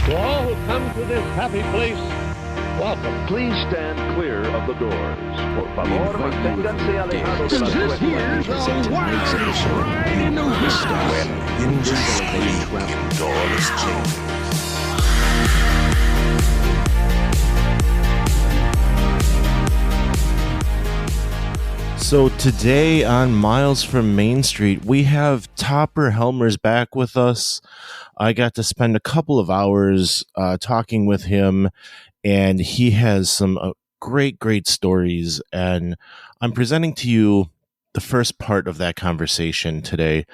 To all who come to this happy place, welcome. Please stand clear of the doors. Por favor, manténganse alejados de las This here's a wild ride in the woods. When industry doors change. So today on Miles from Main Street, we have Topper Helmers back with us. I got to spend a couple of hours talking with him, and he has some great stories. And I'm presenting to you the first part of that conversation today.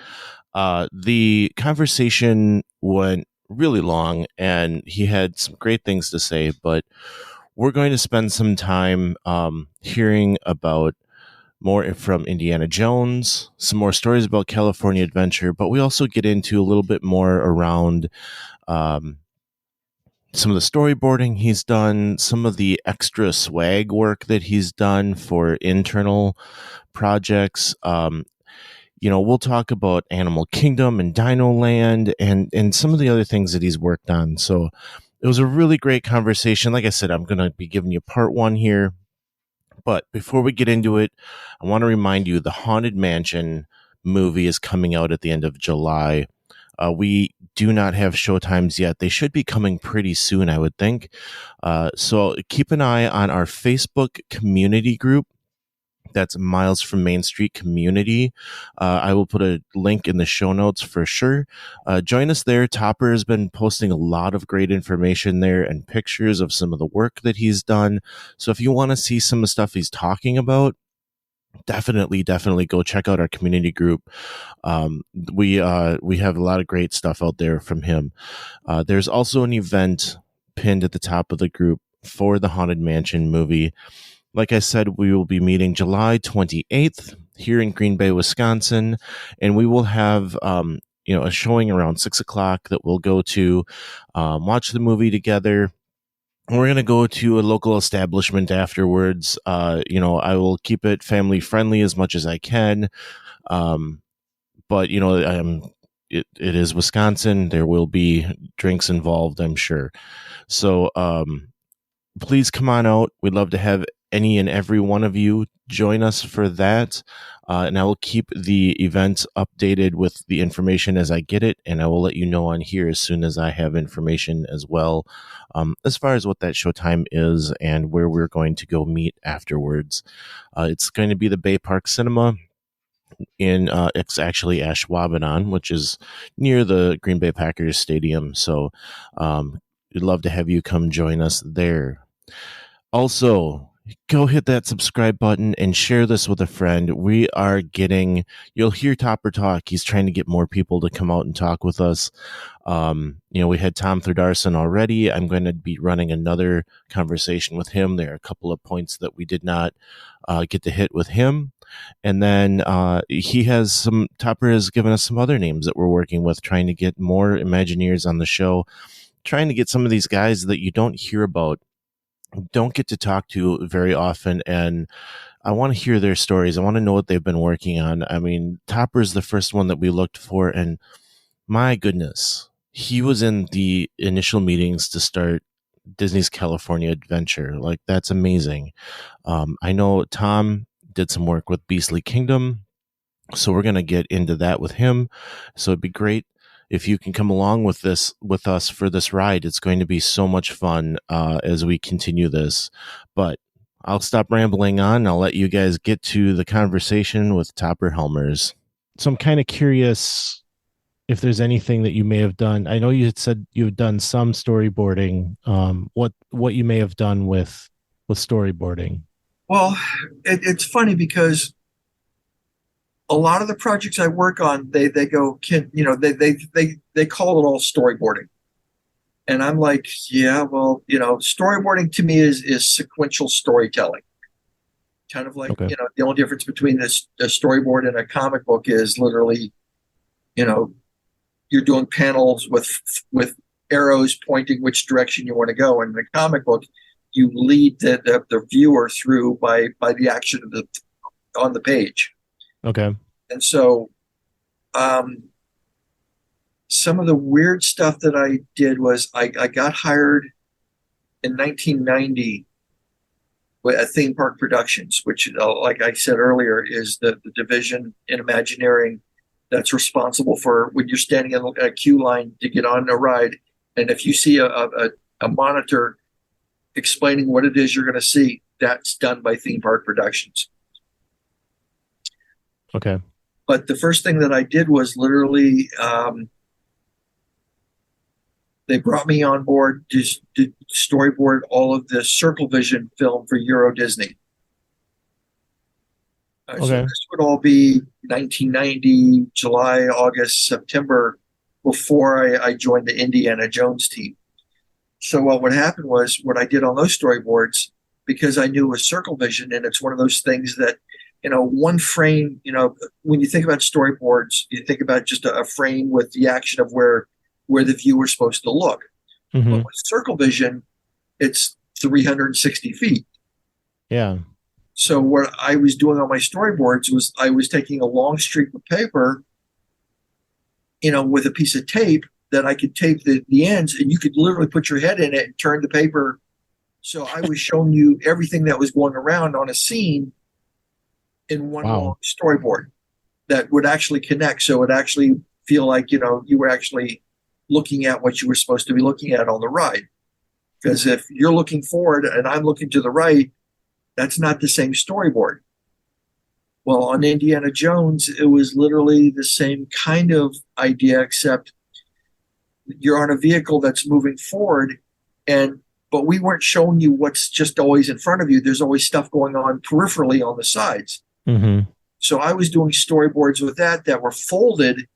The conversation went really long, and he had some great things to say, but we're going to spend some time hearing about more from Indiana Jones, some more stories about California Adventure, but we also get into a little bit more around some of the storyboarding he's done, some of the extra swag work that he's done for internal projects. We'll talk about Animal Kingdom and Dinoland and some of the other things that he's worked on. So it was a really great conversation. Like I said, I'm going to be giving you part one here. But before we get into it, I want to remind you the Haunted Mansion movie is coming out at the end of July. We do not have showtimes yet. They should be coming pretty soon, I would think. So keep an eye on our Facebook community group. That's Miles from Main Street Community. I will put a link in the show notes for sure. Join us there. Topper has been posting a lot of great information there and pictures of some of the work that he's done. So if you want to see some of the stuff he's talking about, definitely go check out our community group. We have a lot of great stuff out there from him. There's also an event pinned at the top of the group for the Haunted Mansion movie. Like I said, we will be meeting July 28th here in Green Bay, Wisconsin, and we will have a showing around 6 o'clock that we'll go to watch the movie together. We're going to go to a local establishment afterwards. I will keep it family friendly as much as I can. But it is Wisconsin. There will be drinks involved, I'm sure. So please come on out. We'd love to have any and every one of you join us for that. And I will keep the event updated with the information as I get it. And I will let you know on here as soon as I have information as well, as far as what that showtime is and where we're going to go meet afterwards. It's going to be the Bay Park Cinema in, it's actually Ashwaubenon, which is near the Green Bay Packers Stadium. So we'd love to have you come join us there. Also, go hit that subscribe button and share this with a friend. You'll hear Topper talk. He's trying to get more people to come out and talk with us. We had Tom Thurdarson already. I'm going to be running another conversation with him. There are a couple of points that we did not get to hit with him. And then Topper has given us some other names that we're working with, trying to get more Imagineers on the show, trying to get some of these guys that you don't hear about, don't get to talk to very often, and I want to hear their stories. I want to know what they've been working on. I mean, Topper's the first one that we looked for, and my goodness, he was in the initial meetings to start Disney's California Adventure. Like, that's amazing. I know Tom did some work with Beastly Kingdom, so we're going to get into that with him. So it'd be great if you can come along with us for this ride. It's going to be so much fun as we continue this. But I'll stop rambling on. I'll let you guys get to the conversation with Topper Helmers. So I'm kind of curious if there's anything that you may have done. I know you had said you've done some storyboarding. What you may have done with storyboarding. Well, it's funny because a lot of the projects I work on, they call it all storyboarding. And I'm like, yeah, well, storyboarding to me is sequential storytelling. Kind of like, okay. The only difference between a storyboard and a comic book is literally, you're doing panels with arrows pointing which direction you want to go. And in a comic book, you lead the viewer through by the action on the page. Okay. And so some of the weird stuff that I did was I got hired in 1990 at Theme Park Productions, which, like I said earlier, is the division in Imagineering that's responsible for when you're standing in a queue line to get on a ride. And if you see a monitor explaining what it is you're going to see, that's done by Theme Park Productions. Okay. But the first thing that I did was literally they brought me on board to storyboard all of the Circle Vision film for Euro Disney. Okay. So this would all be 1990, July, August, September, before I joined the Indiana Jones team. So what would happen was what I did on those storyboards, because I knew it was Circle Vision, and it's one of those things that, one frame, when you think about storyboards, you think about just a frame with the action of where the viewer's supposed to look. Mm-hmm. But with Circle Vision, it's 360 feet. Yeah. So what I was doing on my storyboards was I was taking a long streak of paper, with a piece of tape that I could tape the ends, and you could literally put your head in it and turn the paper. So I was showing you everything that was going around on a scene in one long storyboard that would actually connect. So it would actually feel like, you were actually looking at what you were supposed to be looking at on the ride. Because if you're looking forward and I'm looking to the right, that's not the same storyboard. Well, on Indiana Jones, it was literally the same kind of idea, except you're on a vehicle that's moving forward, but we weren't showing you what's just always in front of you. There's always stuff going on peripherally on the sides. Mm-hmm. So I was doing storyboards with that were folded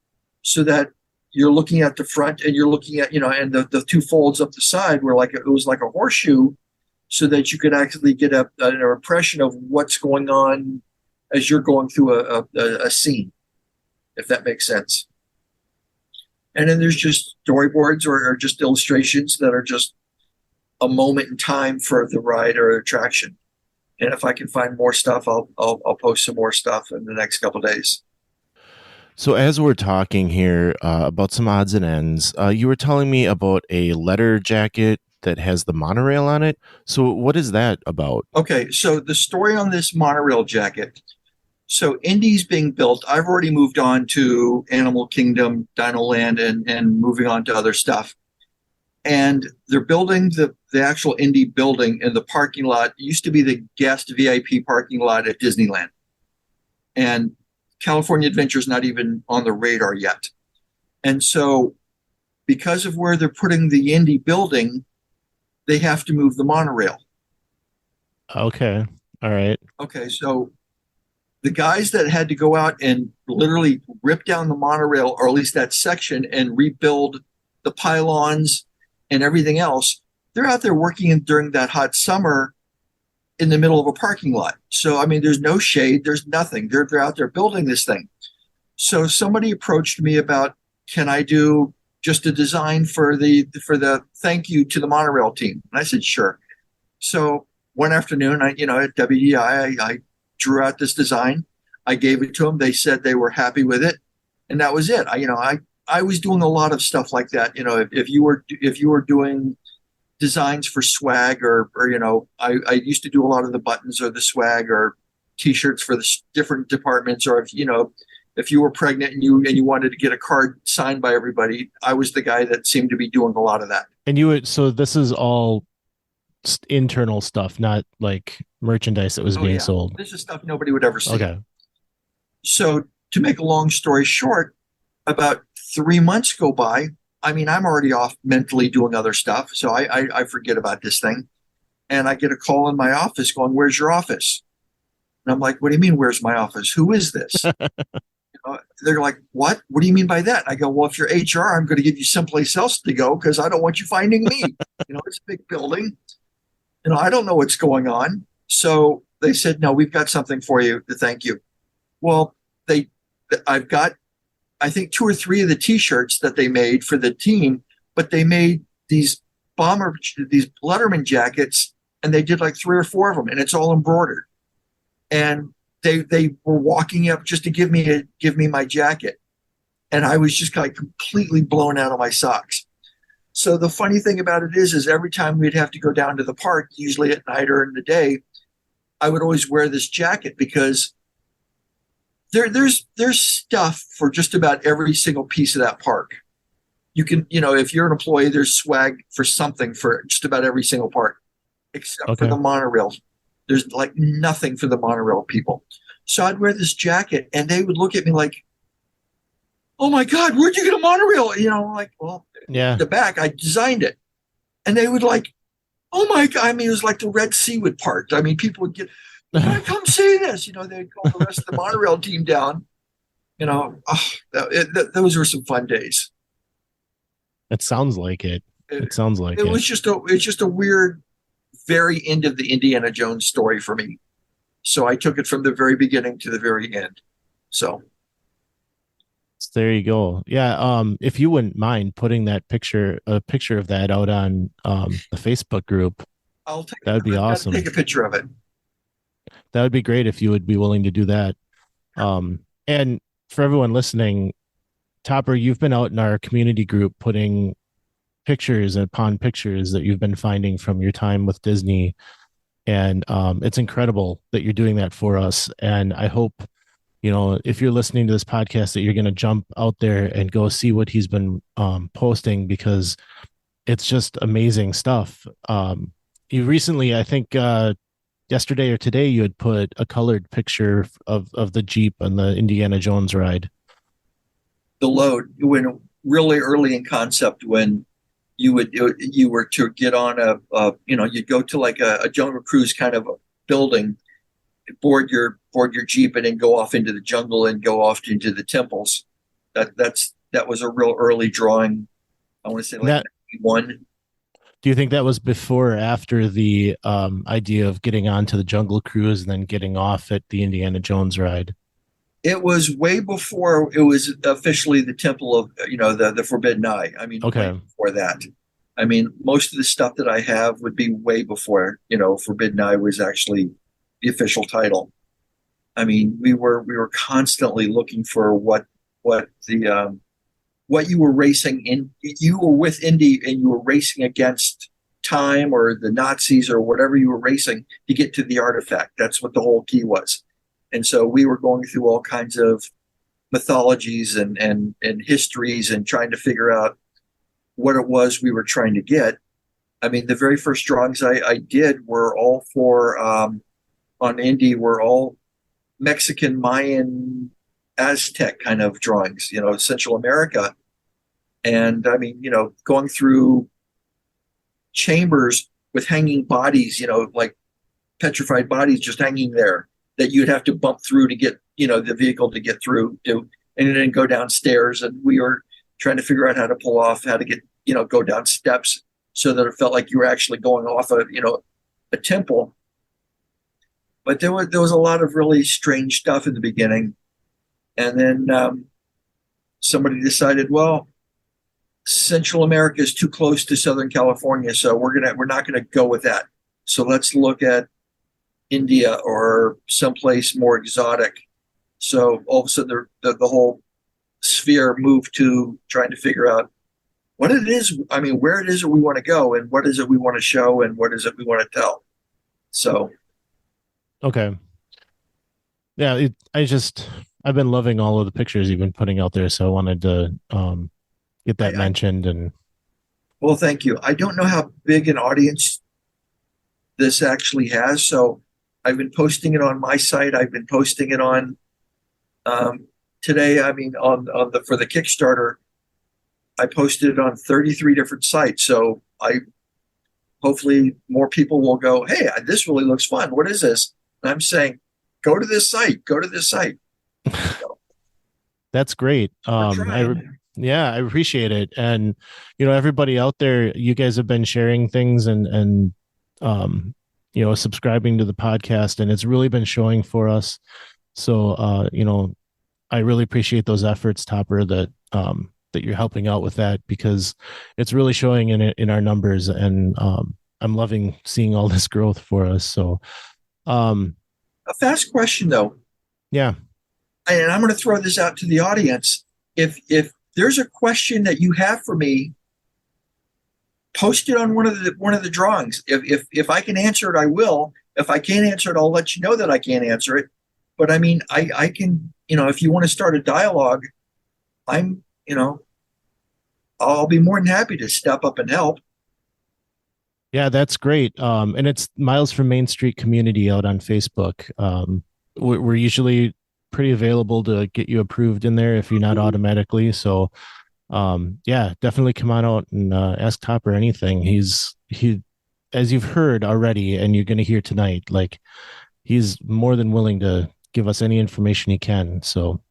so that you're looking at the front and you're looking at, and the two folds up the side were it was like a horseshoe, so that you could actually get an impression of what's going on as you're going through a scene, if that makes sense. And then there's just storyboards or just illustrations that are just a moment in time for the ride or attraction. And if I can find more stuff, I'll post some more stuff in the next couple of days. So as we're talking here about some odds and ends, you were telling me about a letter jacket that has the monorail on it. So what is that about? Okay, so the story on this monorail jacket. So Indy's being built. I've already moved on to Animal Kingdom, Dinoland, and moving on to other stuff. And they're building the actual Indy building in the parking lot. It used to be the guest VIP parking lot at Disneyland. And California Adventure is not even on the radar yet. And so because of where they're putting the Indy building, they have to move the monorail. Okay. All right. Okay. So the guys that had to go out and literally rip down the monorail, or at least that section, and rebuild the pylons and everything else, they're out there working during that hot summer in the middle of a parking lot. So, there's no shade, there's nothing. They're out there building this thing. So somebody approached me about, can I do just a design for the thank you to the monorail team? And I said, sure. So one afternoon, at WEI, I drew out this design. I gave it to them. They said they were happy with it, and that was it. I was doing a lot of stuff like that. If you were doing designs for swag, or I used to do a lot of the buttons or the swag or T-shirts for the different departments, or if you were pregnant and you wanted to get a card signed by everybody, I was the guy that seemed to be doing a lot of that. And so this is all internal stuff, not like merchandise that was being sold. This is stuff nobody would ever see. Okay. So to make a long story short, about 3 months go by. I'm already off mentally doing other stuff, so I forget about this thing. And I get a call in my office going, "Where's your office?" And I'm like, "What do you mean, where's my office? Who is this?" They're like, "What? What do you mean by that?" I go, "Well, if you're HR, I'm going to give you someplace else to go because I don't want you finding me. It's a big building. I don't know what's going on." So they said, "No, we've got something for you to thank you." Well, I've got, I think, 2 or 3 of the T-shirts that they made for the team, but they made these Letterman jackets, and they did like 3 or 4 of them, and it's all embroidered. And they were walking up just to give me my jacket. And I was just kind of completely blown out of my socks. So the funny thing about it is every time we'd have to go down to the park, usually at night or in the day, I would always wear this jacket because there's stuff for just about every single piece of that park. You can, if you're an employee, there's swag for something for just about every single park, except for the monorail. There's like nothing for the monorail people. So I'd wear this jacket and they would look at me like, "Oh my God, where'd you get a monorail?" Like, well, the back, I designed it. And they would like, "Oh my God." I mean, it was like the Red Sea would part. I mean, people would get, "Come see this." They'd call the rest of the monorail team down. Those were some fun days. It sounds like it. It sounds like it. It's just a weird, very end of the Indiana Jones story for me. So I took it from the very beginning to the very end. So there you go. Yeah. If you wouldn't mind putting a picture of that out on the Facebook group, that would be awesome. Take a picture of it. That would be great if you would be willing to do that. And for everyone listening, Topper, you've been out in our community group putting pictures upon pictures that you've been finding from your time with Disney. And it's incredible that you're doing that for us. And I hope, if you're listening to this podcast, that you're going to jump out there and go see what he's been posting, because it's just amazing stuff. You recently, I think yesterday or today, you had put a colored picture of the Jeep on the Indiana Jones ride. The load, when really early in concept, when you were to get on you'd go to like a jungle cruise kind of a building, board your Jeep, and then go off into the jungle and go off into the temples. That was a real early drawing. I want to say like 91. Do you think that was before or after the idea of getting onto the jungle cruise and then getting off at the Indiana Jones ride? It was way before it was officially the temple of, the Forbidden Eye. I mean, okay. Way before that. I mean, most of the stuff that I have would be way before, Forbidden Eye was actually the official title. I mean, we were constantly looking for what you were racing in. You were with Indy and you were racing against time or the Nazis or whatever you were racing to get to the artifact. That's what the whole key was. And so we were going through all kinds of mythologies and histories and trying to figure out what it was we were trying to get. I mean, the very first drawings I did were all for, on Indy, were all Mexican, Mayan, Aztec kind of drawings, Central America. And I mean, going through chambers with hanging bodies, like petrified bodies just hanging there, that you'd have to bump through to get, the vehicle to get through to, and then go downstairs. And we were trying to figure out how to pull off, how to get, go down steps so that it felt like you were actually going off a temple. But there was a lot of really strange stuff in the beginning. And then somebody decided, well, Central America is too close to Southern California, so we're not gonna go with that. So let's look at India or someplace more exotic. So all of a sudden the whole sphere moved to trying to figure out what it is. I mean, where it is that we want to go, and what is it we want to show, and what is it we want to tell. So, okay, yeah, I've been loving all of the pictures you've been putting out there, so I wanted to get that mentioned. And well, thank you. I don't know how big an audience this actually has, so I've been posting it on my site. I've been posting it on today. I mean, for the Kickstarter, I posted it on 33 different sites. So hopefully more people will go, "Hey, this really looks fun. What is this?" And I'm saying, go to this site. Go to this site. So, that's great. I appreciate it. And everybody out there, you guys have been sharing things and subscribing to the podcast, and it's really been showing for us. So, I really appreciate those efforts, Topper, that you're helping out with that, because it's really showing in our numbers, and I'm loving seeing all this growth for us. So, a fast question though. Yeah. And I'm going to throw this out to the audience. if there's a question that you have for me, post it on one of the drawings. If I can answer it, I will. If I can't answer it, I'll let you know that I can't answer it. But I mean, I can, if you want to start a dialogue, I'll be more than happy to step up and help. Yeah, that's great. And it's Miles from Main Street community out on Facebook. We're usually pretty available to get you approved in there if you're not automatically. So, yeah, definitely come on out and ask Topper anything. He, as you've heard already, and you're going to hear tonight, like he's more than willing to give us any information he can. So,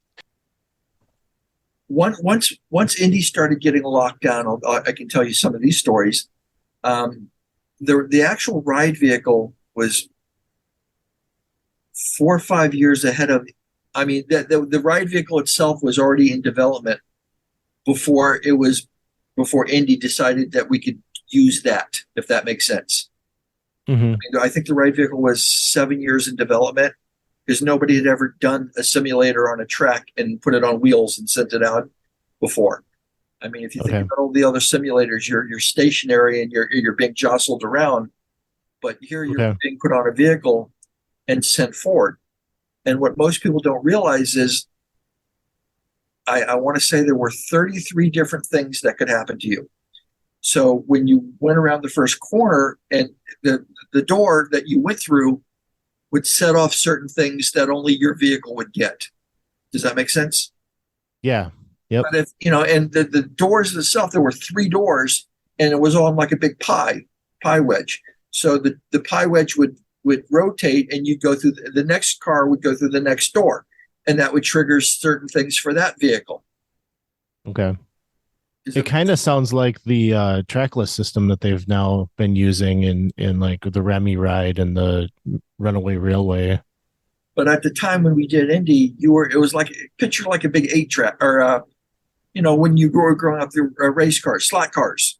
once Indy started getting locked down, I can tell you some of these stories. The actual ride vehicle was 4 or 5 years ahead of. I mean, the ride vehicle itself was already in development before Indy decided that we could use that, if that makes sense. Mm-hmm. I mean, I think the ride vehicle was 7 years in development because nobody had ever done a simulator on a track and put it on wheels and sent it out before. I mean, if you think about all the other simulators, you're stationary and you're being jostled around, but here you're being put on a vehicle and sent forward. And what most people don't realize is, I want to say there were 33 different things that could happen to you. So when you went around the first corner and the door that you went through would set off certain things that only your vehicle would get. Does that make sense? Yeah. Yep. But if, and the doors themselves, there were 3 doors and it was on like a big pie wedge. So the pie wedge would rotate and you'd go through the next car would go through the next door. And that would trigger certain things for that vehicle. Okay. It kind of sounds like the trackless system that they've now been using in like the Remy ride and the Runaway Railway. But at the time when we did Indy, it was like picture like a big 8-track, or when you were growing up, the race cars, slot cars.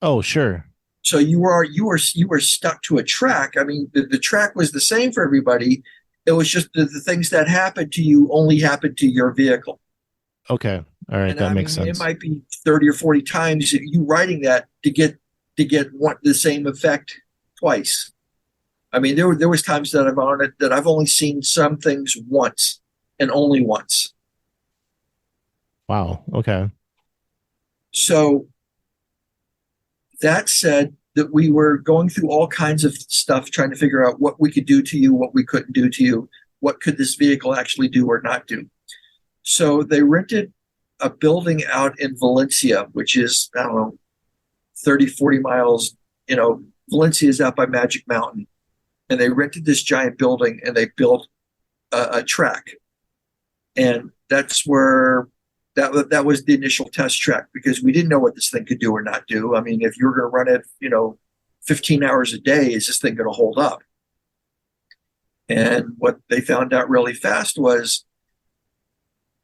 Oh, sure. So you were stuck to a track. I mean, the track was the same for everybody. It was just the things that happened to you only happened to your vehicle. Okay. All right. That makes sense. It might be 30 or 40 times you riding that to get the same effect twice. I mean, there was times that I've on it that I've only seen some things once and only once. Wow. Okay. So that said, that we were going through all kinds of stuff, trying to figure out what we could do to you, what we couldn't do to you, what could this vehicle actually do or not do. So they rented a building out in Valencia, which is, 30, 40 miles. Valencia is out by Magic Mountain. And they rented this giant building and they built a track. And that's where that was the initial test track, because we didn't know what this thing could do or not do. I mean, if you were going to run it, 15 hours a day, is this thing going to hold up? And what they found out really fast was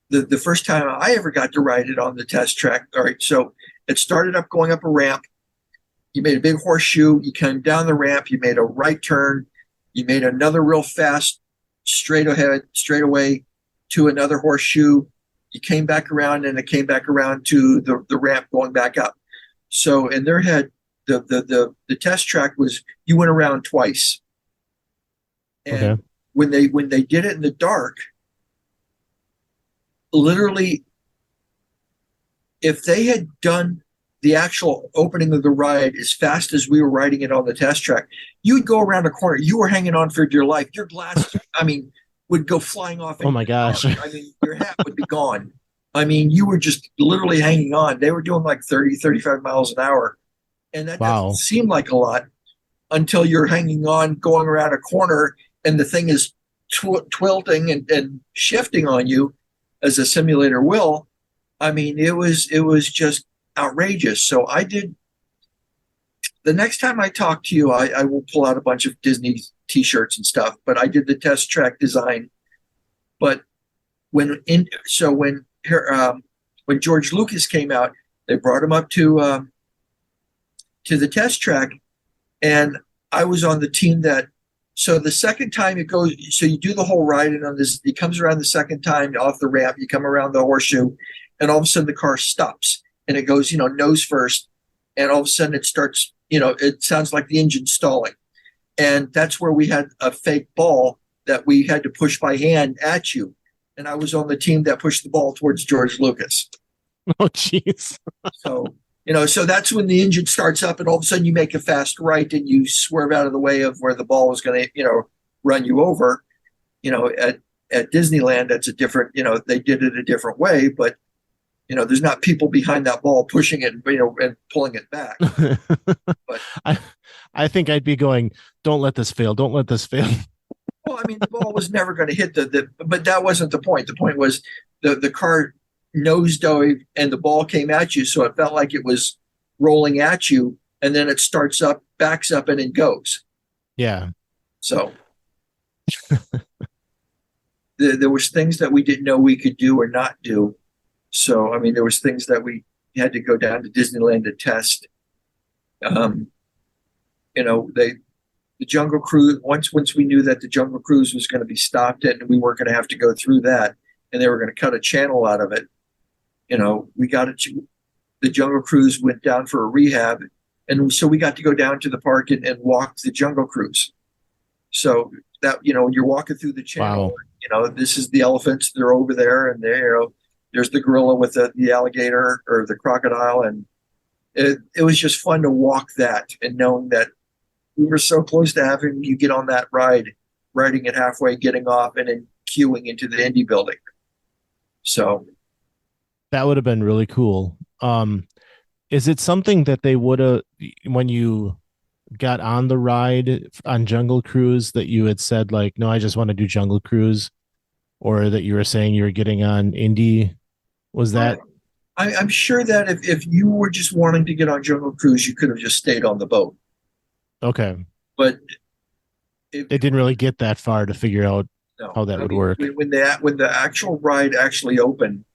the first time I ever got to ride it on the test track. All right, so it started up going up a ramp. You made a big horseshoe. You came down the ramp. You made a right turn. You made another real fast straight away to another horseshoe. You came back around and it came back around to the ramp going back up. So in their head, the test track was you went around twice. And when they did it in the dark, literally, if they had done the actual opening of the ride as fast as we were riding it on the test track, you would go around a corner. You were hanging on for your life. Your glass, would go flying off. Oh my gosh. Your hat would be gone. You were just literally hanging on. They were doing like 30, 35 miles an hour. And that doesn't seem like a lot until you're hanging on, going around a corner, and the thing is twilting and shifting on you as a simulator will. It was just outrageous. So I did. The next time I talk to you, I will pull out a bunch of Disney T-shirts and stuff. But I did the test track design. But when George Lucas came out, they brought him up to the test track, and I was on the team that. So the second time it goes, so you do the whole ride, and on this, it comes around the second time off the ramp. You come around the horseshoe, and all of a sudden the car stops and it goes, nose first, and all of a sudden it starts, it sounds like the engine stalling. And that's where we had a fake ball that we had to push by hand at you. And I was on the team that pushed the ball towards George Lucas. Oh, jeez. So that's when the engine starts up and all of a sudden you make a fast right and you swerve out of the way of where the ball was going to, run you over. At Disneyland, that's a different, they did it a different way, but, there's not people behind that ball pushing it, and pulling it back. But I think I'd be going, don't let this fail. Don't let this fail. Well, I mean, the ball was never going to hit but that wasn't the point. The point was the car nosedove and the ball came at you. So it felt like it was rolling at you, and then it starts up, backs up, and then goes. Yeah. So there was things that we didn't know we could do or not do. So, I mean, there was things that we had to go down to Disneyland to test. The Jungle Cruise, once we knew that the Jungle Cruise was going to be stopped and we weren't going to have to go through that, and they were going to cut a channel out of it, we got it. The Jungle Cruise went down for a rehab, and so we got to go down to the park and walk the Jungle Cruise. So that, you're walking through the channel, wow. This is the elephants, they're over there, and there's the gorilla with the alligator or the crocodile. And it was just fun to walk that and knowing that we were so close to having you get on that ride, riding it halfway, getting off, and then queuing into the Indy building. So that would have been really cool. Is it something that they would have, when you got on the ride on Jungle Cruise, that you had said like, no, I just want to do Jungle Cruise, or that you were saying you were getting on Indy? Was that? I'm sure that if you were just wanting to get on Jungle Cruise, you could have just stayed on the boat. Okay. But they didn't really get that far to figure out how that would work. When the actual ride actually opened,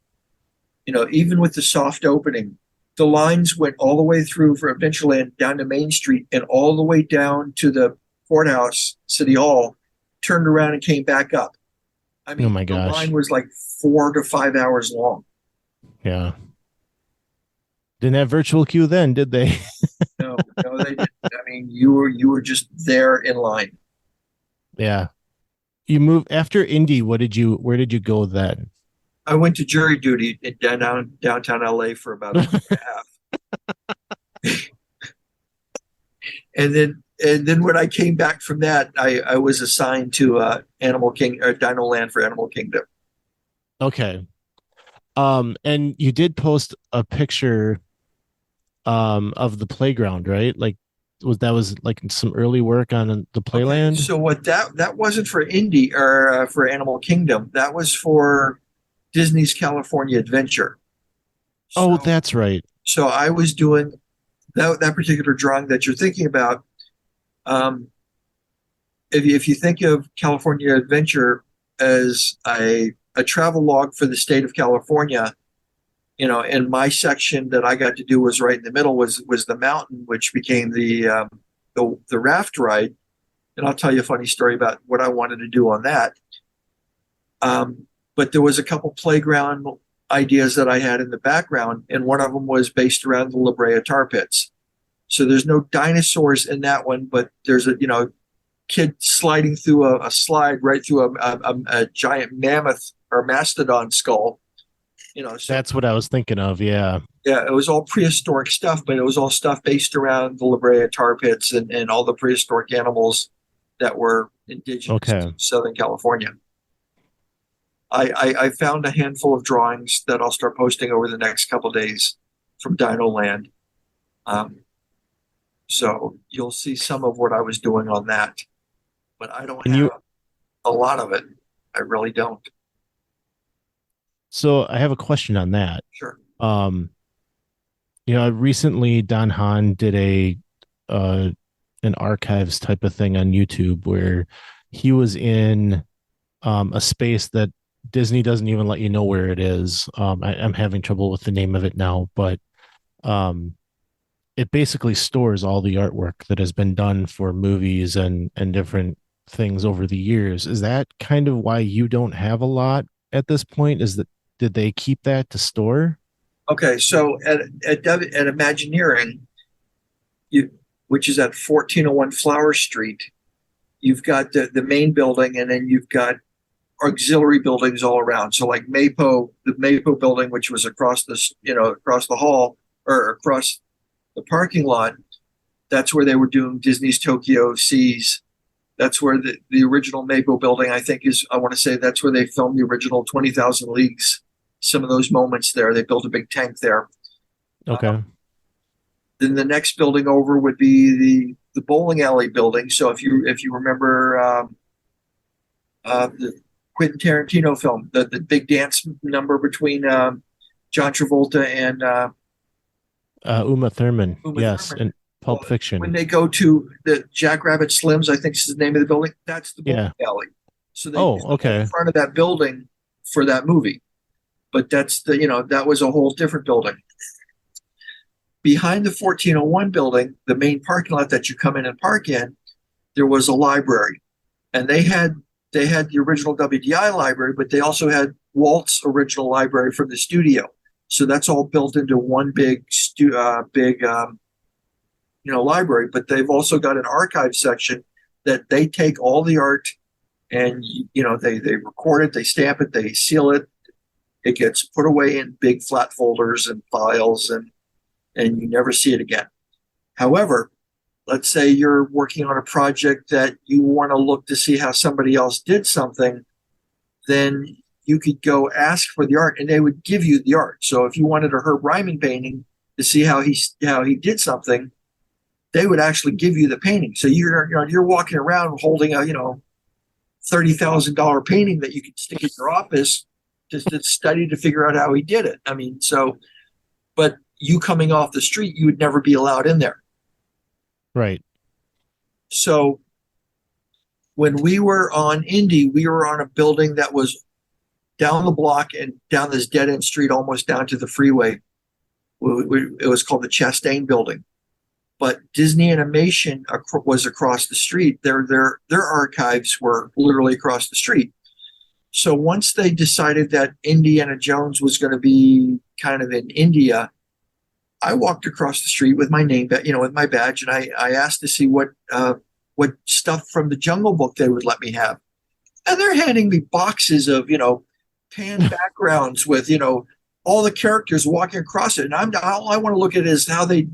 even with the soft opening, the lines went all the way through for Adventureland down to Main Street and all the way down to the courthouse, City Hall, turned around and came back up. I mean, oh my gosh. The line was like 4 to 5 hours long. Yeah. Didn't have virtual queue then, did they? No, they didn't. I mean, you were just there in line. Yeah. You moved after Indy. Where did you go then? I went to jury duty in downtown LA for about a year and a half. And then when I came back from that, I was assigned to Animal King or Dinoland for Animal Kingdom. Okay. And you did post a picture of the playground, right? Like was like some early work on the Playland? Okay, so what that wasn't for Indy or for Animal Kingdom. That was for Disney's California Adventure. So, that's right. So I was doing that particular drawing that you're thinking about. If you think of California Adventure as a travel log for the state of California, and my section that I got to do was right in the middle was the mountain, which became the raft ride. And I'll tell you a funny story about what I wanted to do on that. But there was a couple playground ideas that I had in the background, and one of them was based around the La Brea tar pits. So there's no dinosaurs in that one, but there's a kid sliding through a slide right through a giant mammoth or mastodon skull. So that's what I was thinking of. Yeah. Yeah. It was all prehistoric stuff, but it was all stuff based around the La Brea tar pits and all the prehistoric animals that were indigenous to Southern California. I found a handful of drawings that I'll start posting over the next couple of days from Dinoland. So you'll see some of what I was doing on that, but I don't have a lot of it. I really don't. So I have a question on that. Sure. Recently Don Hahn did an archives type of thing on YouTube where he was in a space that Disney doesn't even let you know where it is. I'm having trouble with the name of it now, but it basically stores all the artwork that has been done for movies and different things over the years. Is that kind of why you don't have a lot at this point? Is that did they keep that to store? Okay, so at Imagineering, which is at 1401 Flower Street, you've got the main building, and then you've got auxiliary buildings all around. So like the Mapo building, which was across the hall or across the parking lot, that's where they were doing Disney's Tokyo Seas. That's where the original Mapo building, I think, is. I want to say that's where they filmed the original 20,000 Leagues. Some of those moments there, they built a big tank there. Okay. Then the next building over would be the bowling alley building. So if you remember the Quentin Tarantino film, the big dance number between John Travolta and Uma Thurman. Uma Yes, Thurman. in Pulp Fiction. When they go to the Jackrabbit Slims, I think is the name of the building. That's the bowling alley. So they okay. in front of that building for that movie. But that's that was a whole different building. Behind the 1401 building, the main parking lot that you come in and park in, there was a library, and they had the original WDI library, but they also had Walt's original library from the studio. So that's all built into one big library. But they've also got an archive section that they take all the art, and they record it, they stamp it, they seal it. It gets put away in big flat folders and files, and you never see it again. However, let's say you're working on a project that you want to look to see how somebody else did something, then you could go ask for the art, and they would give you the art. So if you wanted a Herb Ryman painting to see how he did something, they would actually give you the painting. So you're walking around holding a $30,000 painting that you could stick in your office just to study to figure out how he did it. I mean, but you coming off the street, you would never be allowed in there. Right. So when we were on Indy, we were on a building that was down the block and down this dead end street, almost down to the freeway. It was called the Chastain building. But Disney Animation was across the street. Their archives were literally across the street. So once they decided that Indiana Jones was going to be kind of in India, I walked across the street with my name, with my badge, and I asked to see what stuff from the Jungle Book they would let me have. And they're handing me boxes of, pan backgrounds with, all the characters walking across it. And all I want to look at is how they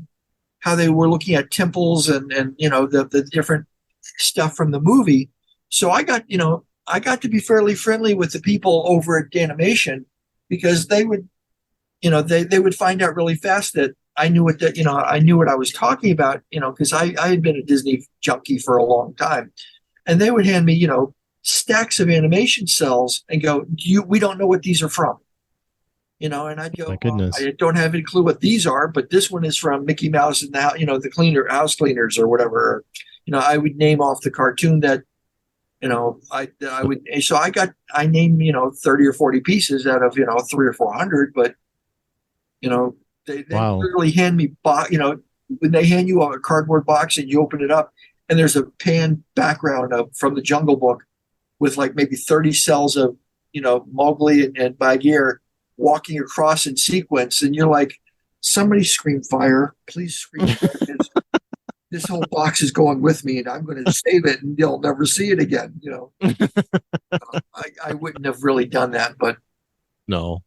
were looking at temples and the different stuff from the movie. So I got to be fairly friendly with the people over at Danimation, because they would, they would find out really fast that I knew I knew what I was talking about, because I had been a Disney junkie for a long time. And they would hand me, stacks of animation cells and go, we don't know what these are from. And I'd go, my goodness. I don't have any clue what these are, but this one is from Mickey Mouse and the house cleaners or whatever. I would name off the cartoon that, I would. So I named 30 or 40 pieces out of 300 or 400, but they wow. literally hand me when they hand you a cardboard box and you open it up and there's a pan background from the Jungle Book with like maybe 30 cells of Mowgli and Bagheera walking across in sequence, and you're like, somebody scream fire, please scream fire. This whole box is going with me, and I'm going to save it, and you'll never see it again. I wouldn't have really done that, but no.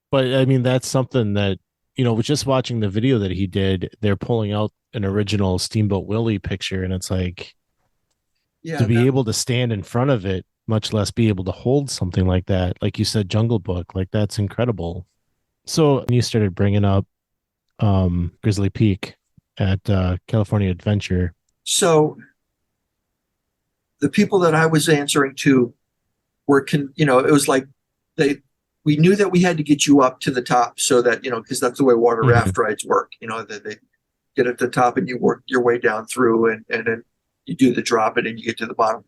But I mean, that's something that with just watching the video that he did, they're pulling out an original Steamboat Willie picture, and it's like, to be able to stand in front of it, much less be able to hold something like that. Like you said, Jungle Book, like that's incredible. So you started bringing up Grizzly Peak at California Adventure. So the people that I was answering to were, it was like we knew that we had to get you up to the top so that, because that's the way water raft rides work, that they get at the top and you work your way down through and then you do the drop it and you get to the bottom.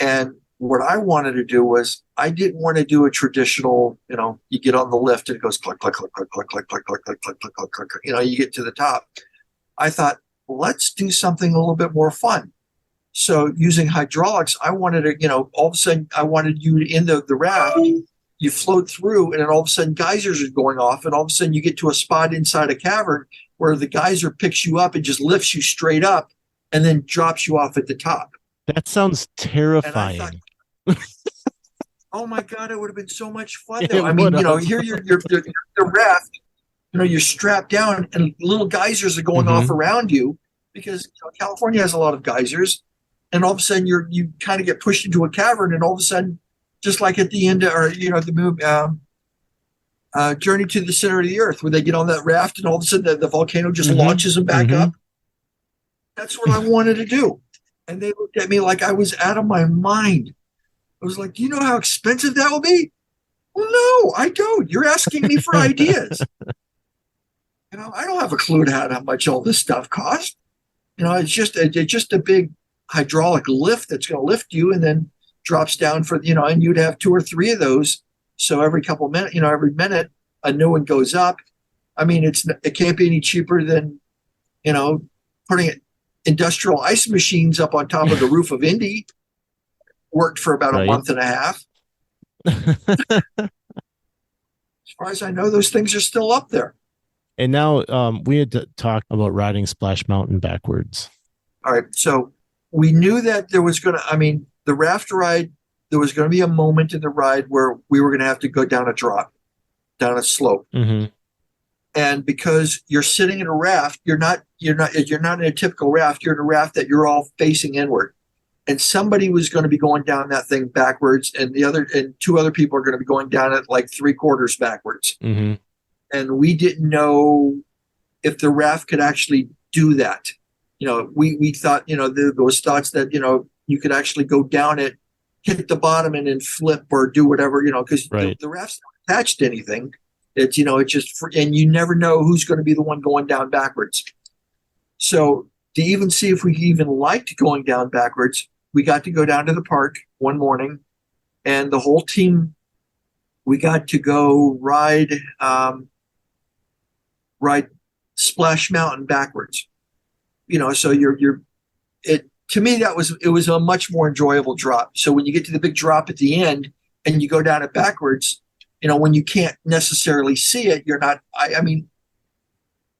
And what I wanted to do was, I didn't want to do a traditional, you get on the lift and it goes click, click, click, click, click, click, click, click, click, click, click, click, click, you get to the top. I thought, let's do something a little bit more fun. So using hydraulics, I wanted to, all of a sudden I wanted you in the raft, you float through, and then all of a sudden geysers are going off, and all of a sudden you get to a spot inside a cavern where the geyser picks you up and just lifts you straight up and then drops you off at the top. That sounds terrifying. Oh my God, it would have been so much fun though. I mean, here you're the raft, you're strapped down and little geysers are going off around you because California has a lot of geysers, and all of a sudden you kind of get pushed into a cavern, and all of a sudden, just like at the end of, or the movie Journey to the Center of the Earth, where they get on that raft and all of a sudden the volcano just launches them back up. That's what I wanted to do. And they looked at me like I was out of my mind. I was like, do you know how expensive that will be? Well, no, I don't. You're asking me for ideas. I don't have a clue to how much all this stuff costs. It's just a big hydraulic lift that's going to lift you and then drops down for, and you'd have 2 or 3 of those. So every couple of minutes, every minute a new one goes up. I mean, it can't be any cheaper than, putting industrial ice machines up on top of the roof of Indy. Worked for about a month and a half. As far as I know, those things are still up there. And now we had to talk about riding Splash Mountain backwards. All right. So we knew that there was going to, the raft ride, there was going to be a moment in the ride where we were going to have to go down a drop, down a slope. And because you're sitting in a raft, you're not in a typical raft. You're in a raft that you're all facing inward. And somebody was going to be going down that thing backwards, and 2 other people are going to be going down it like 3/4 backwards. And we didn't know if the raft could actually do that. We thought, there was thoughts that, you could actually go down it, hit the bottom, and then flip or do whatever, because the raft's not attached to anything. It's, it's just, and you never know who's going to be the one going down backwards. So to even see if we even liked going down backwards, we got to go down to the park one morning, and the whole team, we got to go ride Splash Mountain backwards. So to me, it was a much more enjoyable drop. So when you get to the big drop at the end and you go down it backwards, when you can't necessarily see it, you're not,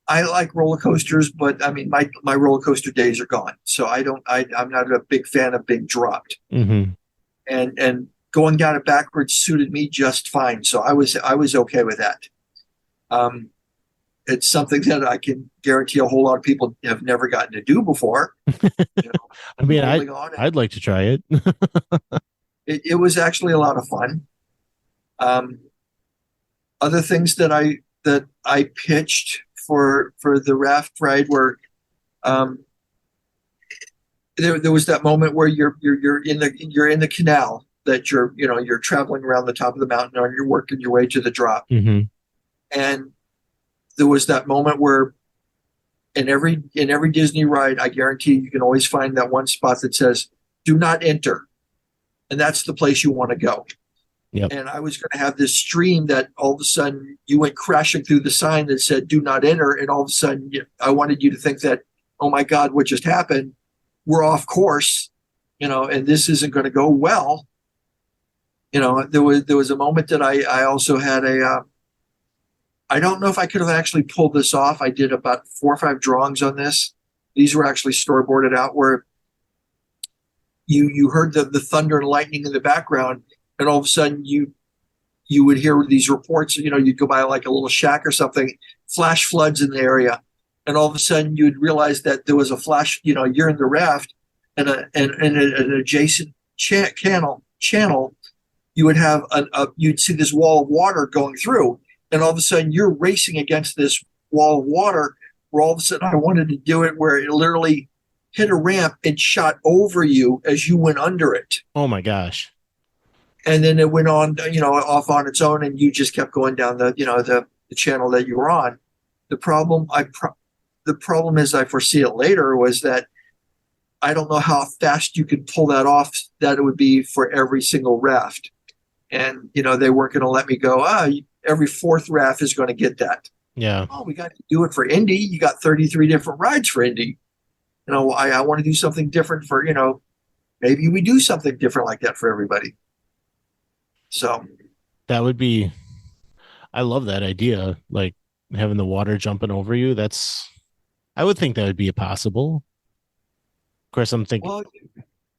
I like roller coasters, but my roller coaster days are gone. So I'm not a big fan of being dropped. And going down it backwards suited me just fine. So I was okay with that. It's something that I can guarantee a whole lot of people have never gotten to do before. I'd like to try it. It was actually a lot of fun. Other things that I pitched for the raft ride were there was that moment where you're in the canal that you're traveling around the top of the mountain and you're working your way to the drop. And there was that moment where in every Disney ride, I guarantee you can always find that one spot that says "Do not enter," and that's the place you want to go. And I was going to have this stream that all of a sudden you went crashing through the sign that said "Do not enter," and all of a sudden I wanted you to think that, oh my God, what just happened? We're off course, and this isn't going to go well. There was a moment that I also had I don't know if I could have actually pulled this off. I did about 4 or 5 drawings on this. These were actually storyboarded out where you heard the thunder and lightning in the background. And all of a sudden you would hear these reports, you'd go by like a little shack or something, flash floods in the area. And all of a sudden you'd realize that there was a flash, you're in the raft and an adjacent channel, you would have you'd see this wall of water going through. And all of a sudden you're racing against this wall of water where all of a sudden I wanted to do it where it literally hit a ramp and shot over you as you went under it. Oh my gosh. And then it went on, off on its own, and you just kept going down the channel that you were on. The problem is I foresee it later was that I don't know how fast you could pull that off, that it would be for every single raft. And, they weren't going to let me go, every 4th raft is going to get that. Yeah. Oh, we got to do it for Indy. You got 33 different rides for Indy. I want to do something different for, maybe we do something different like that for everybody. So That would be, I love that idea. Like having the water jumping over you. I would think that would be possible. Of course, I'm thinking Well,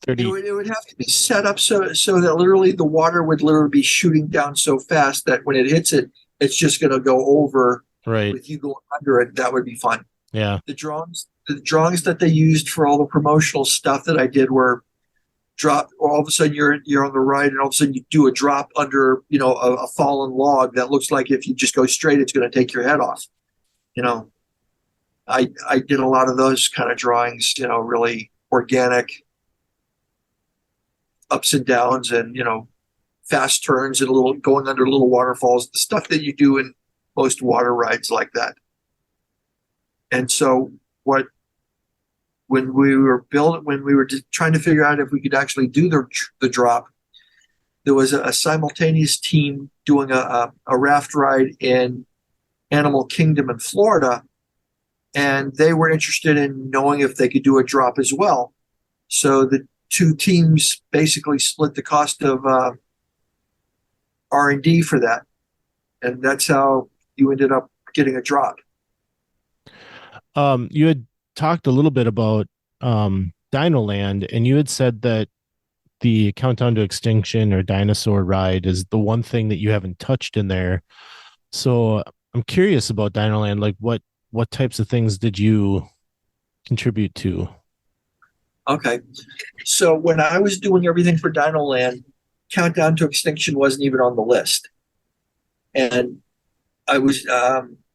30. it would have to be set up so that literally the water would literally be shooting down so fast that when it hits it, it's just going to go over Right. with you going under it. That would be fun. Yeah. The drawings that they used for all the promotional stuff that I did were drop. All of a sudden you're on the ride, and all of a sudden you do a drop under a fallen log that looks like if you just go straight, it's going to take your head off. I did a lot of those kind of drawings. Really organic ups and downs, and fast turns and going under little waterfalls, the stuff that you do in most water rides like that. And so when we were trying to figure out if we could actually do the drop, there was a simultaneous team doing a raft ride in Animal Kingdom in Florida, and they were interested in knowing if they could do a drop as well. So the two teams basically split the cost of R&D for that, and that's how you ended up getting a drop. You had talked a little bit about Dinoland, and you had said that the Countdown to Extinction or dinosaur ride is the one thing that you haven't touched in there. So I'm curious about Dinoland. Like what types of things did you contribute to? Okay. So when I was doing everything for Dinoland, Countdown to Extinction wasn't even on the list. And I was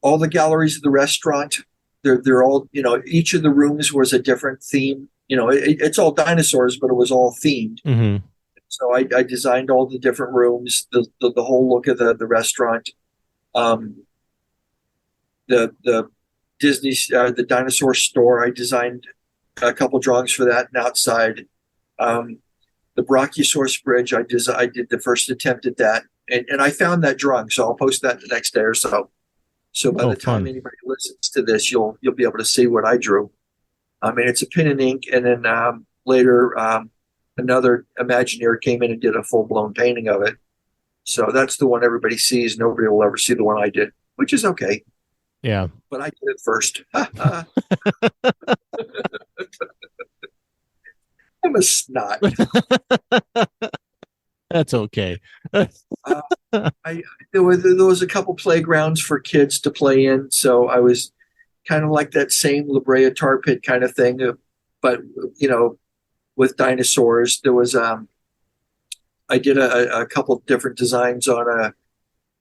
all the galleries of the restaurant, they're all, each of the rooms was a different theme. It's all dinosaurs, but it was all themed. Mm-hmm. So I designed all the different rooms, the whole look of the restaurant, the Disney, the dinosaur store. I designed a couple drawings for that, and outside. The Brachiosaurus Bridge, I did the first attempt at that, and I found that drawing, so I'll post that the next day or so. So by the time anybody listens to this, you'll be able to see what I drew. I mean, it's a pen and ink, and then later another Imagineer came in and did a full-blown painting of it. So that's the one everybody sees. Nobody will ever see the one I did, which is okay. Yeah. But I did it first. I'm a snot. That's okay. There was a couple playgrounds for kids to play in, so I was kind of like that same La Brea tar pit kind of thing, but with dinosaurs. There was I did a couple different designs on a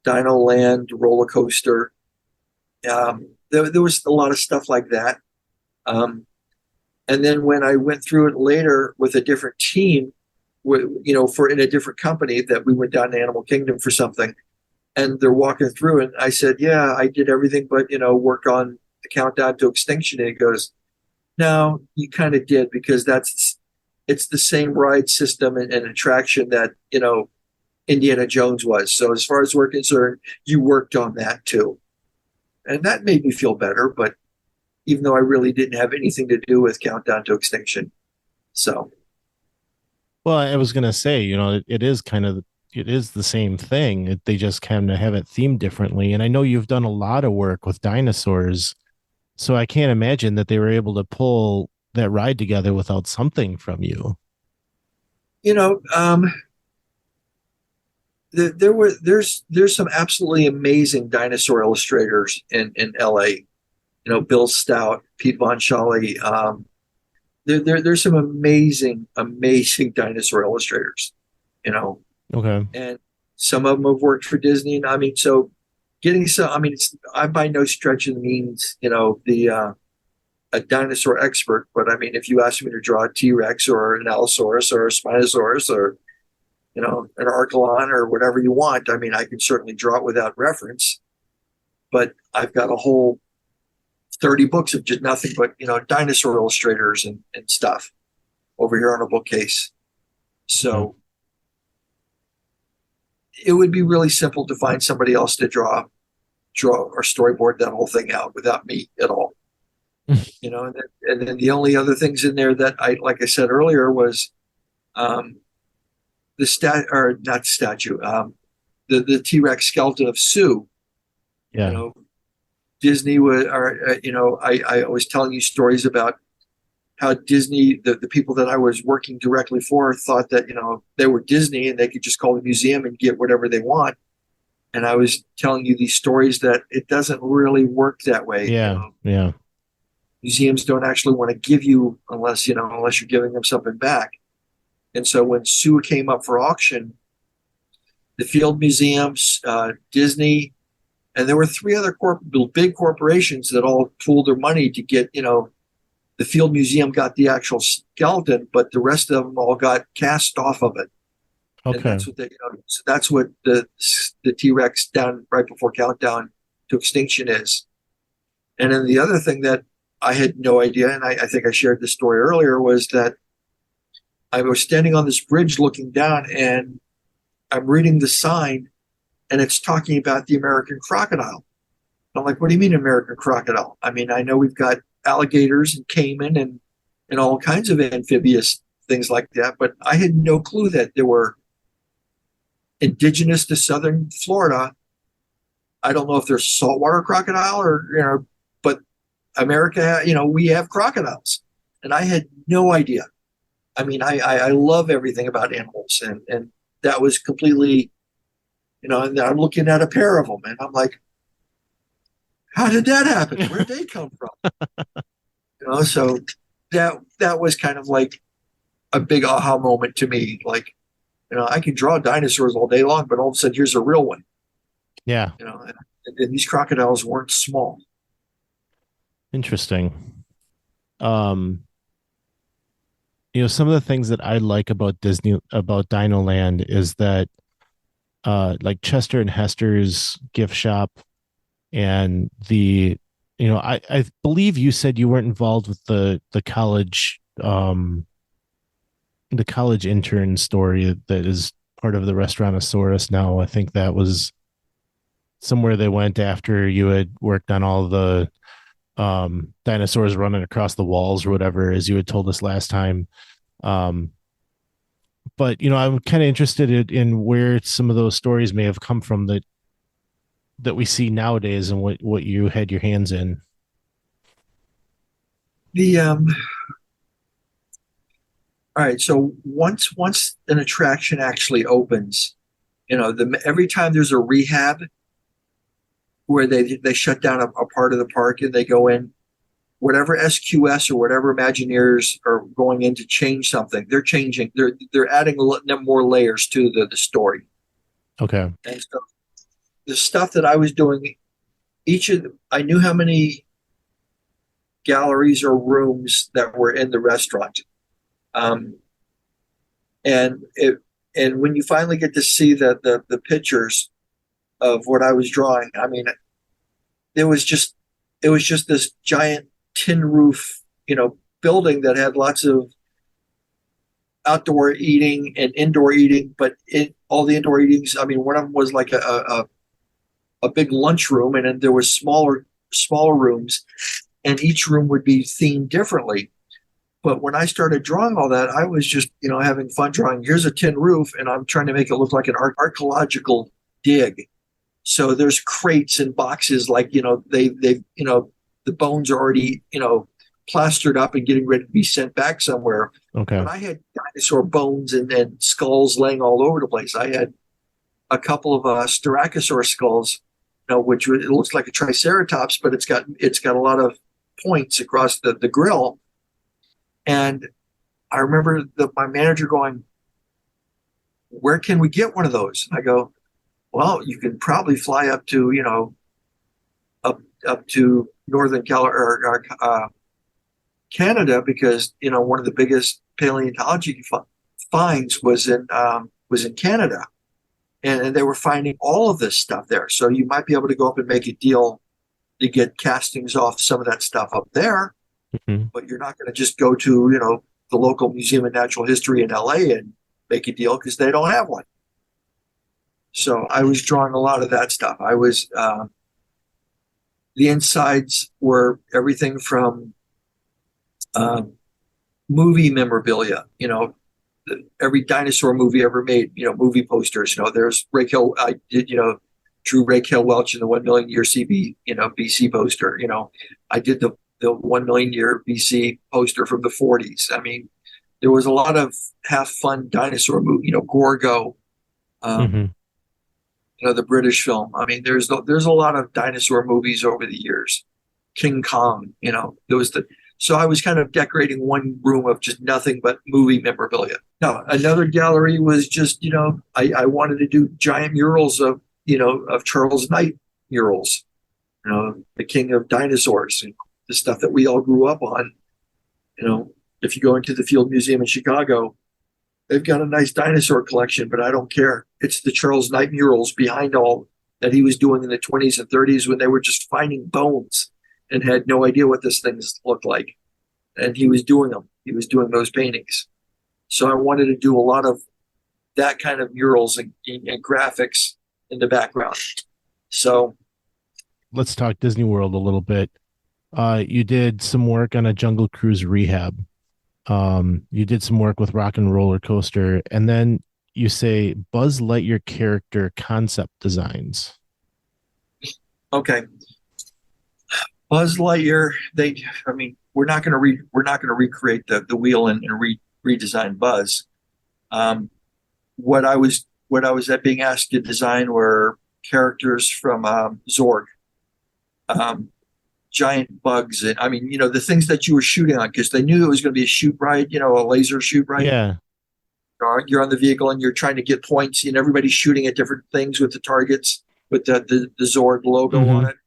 Dinoland roller coaster. There was a lot of stuff like that. And then when I went through it later with a different team, for in a different company, that we went down to Animal Kingdom for something, and they're walking through, and I said, "Yeah, I did everything, but work on the Countdown to Extinction." And he goes, "No, you kind of did, because it's the same ride system and attraction that Indiana Jones was. So as far as we're concerned, you worked on that too," and that made me feel better. But even though I really didn't have anything to do with Countdown to Extinction. So. Well, I was going to say, it is the same thing. They just kind of have it themed differently. And I know you've done a lot of work with dinosaurs, so I can't imagine that they were able to pull that ride together without something from you. There's some absolutely amazing dinosaur illustrators in LA. Bill Stout, Pete Von Schally. There's some amazing dinosaur illustrators, Okay. And some of them have worked for Disney. I mean, so getting some, I mean, I'm by no stretch of the means, a dinosaur expert, but I mean, if you ask me to draw a T-Rex or an Allosaurus or a Spinosaurus or, an Archelon or whatever you want, I mean, I can certainly draw it without reference, but I've got a whole 30 books of just nothing but, dinosaur illustrators and stuff over here on a bookcase. So it would be really simple to find somebody else to draw or storyboard that whole thing out without me at all. And then the only other things in there that like I said earlier, was the the T-Rex skeleton of Sue. Yeah. You know, Disney was, I was telling you stories about how Disney, the people that I was working directly for, thought that, they were Disney and they could just call the museum and get whatever they want. And I was telling you these stories that it doesn't really work that way. Yeah. Yeah. Museums don't actually want to give you unless you're giving them something back. And so when Sue came up for auction, the Field Museums, Disney, and there were three other big corporations that all pooled their money to get, the Field Museum got the actual skeleton, but the rest of them all got cast off of it. Okay. And that's what so that's what the T-Rex down right before Countdown to Extinction is. And then the other thing that I had no idea, and I think I shared this story earlier, was that I was standing on this bridge looking down, and I'm reading the sign, and it's talking about the American crocodile. I'm like, what do you mean American crocodile? I mean, I know we've got alligators and caiman and all kinds of amphibious things like that, but I had no clue that there were indigenous to southern Florida. I don't know if there's saltwater crocodile or, but America, we have crocodiles. And I had no idea. I mean, I love everything about animals, and that was completely, and I'm looking at a pair of them, and I'm like, how did that happen? Where did they come from? So that was kind of like a big aha moment to me. Like, I can draw dinosaurs all day long, but all of a sudden here's a real one. Yeah. And these crocodiles weren't small. Interesting. Some of the things that I like about Dinoland is that, like Chester and Hester's gift shop, and I believe you said you weren't involved with the college, the college intern story that is part of the Restaurantosaurus now. I think that was somewhere they went after you had worked on all the dinosaurs running across the walls or whatever, as you had told us last time. But I'm kind of interested in where some of those stories may have come from that we see nowadays, and what you had your hands in. All right, so once an attraction actually opens, every time there's a rehab where they shut down a part of the park and they go in, whatever SQS or whatever Imagineers are going in to change something, they're adding more layers to the story. Okay. And so the stuff that I was doing, I knew how many galleries or rooms that were in the restaurant. And when you finally get to see the pictures of what I was drawing, I mean, it was just this giant tin roof, building that had lots of outdoor eating and indoor eating, but all the indoor eatings, I mean, one of them was like a big lunch room, and then there was smaller rooms, and each room would be themed differently. But when I started drawing all that, I was just, having fun drawing. Here's a tin roof, and I'm trying to make it look like an archaeological dig. So there's crates and boxes, like, the bones are already, plastered up and getting ready to be sent back somewhere. Okay. But I had dinosaur bones and skulls laying all over the place. I had a couple of Styracosaurus skulls, which it looks like a Triceratops, but it's got a lot of points across the grill. And I remember my manager going, "Where can we get one of those?" I go, "Well, you can probably fly up to, up to Northern Canada, because, one of the biggest paleontology finds was in Canada. And they were finding all of this stuff there. So you might be able to go up and make a deal to get castings off some of that stuff up there. Mm-hmm. But you're not going to just go to, the local Museum of Natural History in LA and make a deal, because they don't have one." So I was drawing a lot of that stuff. I was, the insides were everything from movie memorabilia, every dinosaur movie ever made, movie posters. There's Raquel. I did, drew Raquel Welch in the 1 million year CB, BC poster. I did the 1 million year BC poster from the 40s. I mean, there was a lot of half fun dinosaur movie, Gorgo, the British film. I mean, there's a lot of dinosaur movies over the years. King Kong, so I was kind of decorating one room of just nothing but movie memorabilia. Now, another gallery was just, I wanted to do giant murals of Charles Knight murals, the king of dinosaurs, and the stuff that we all grew up on. If you go into the Field Museum in Chicago, they've got a nice dinosaur collection, but I don't care. It's the Charles Knight murals behind all that he was doing in the 20s and 30s when they were just finding bones and had no idea what this thing looked like. And he was doing them. He was doing those paintings. So I wanted to do a lot of that kind of murals and graphics in the background. So let's talk Disney World a little bit. You did some work on a Jungle Cruise rehab. You did some work with Rock and Roller Coaster, and then you say Buzz Lightyear character concept designs. Okay. Buzz Lightyear, we're not going to recreate the wheel and redesign Buzz. What I was being asked to design were characters from Zorg, giant bugs, and the things that you were shooting on, because they knew it was going to be a shoot ride, a laser shoot ride. Yeah. You're on the vehicle and you're trying to get points, and everybody's shooting at different things with the targets with the Zorg logo on it.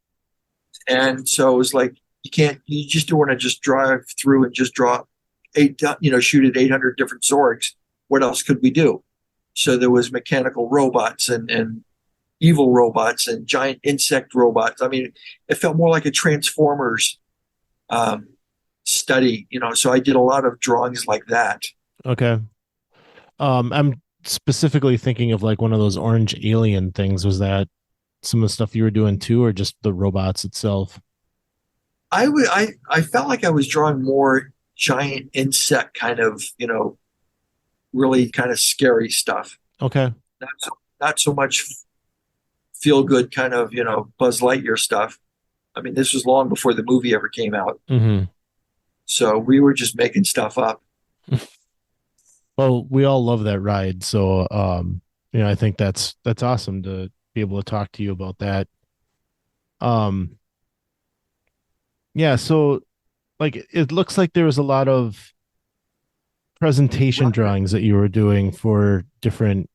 And so it was like, you just don't want to just drive through and just draw shoot at 800 different Zorgs. What else could we do? So there was mechanical robots and evil robots and giant insect robots. I mean, it felt more like a Transformers study, so I did a lot of drawings like that. Okay. I'm specifically thinking of like one of those orange alien things. Was that some of the stuff you were doing too, or just the robots itself? I felt like I was drawing more giant insect kind of, really kind of scary stuff. Okay. Not so much feel good kind of, Buzz Lightyear stuff. I mean, this was long before the movie ever came out. Mm-hmm. So we were just making stuff up. Well, we all love that ride. So, I think that's awesome to be able to talk to you about that. Yeah. So like, it looks like there was a lot of presentation drawings that you were doing for different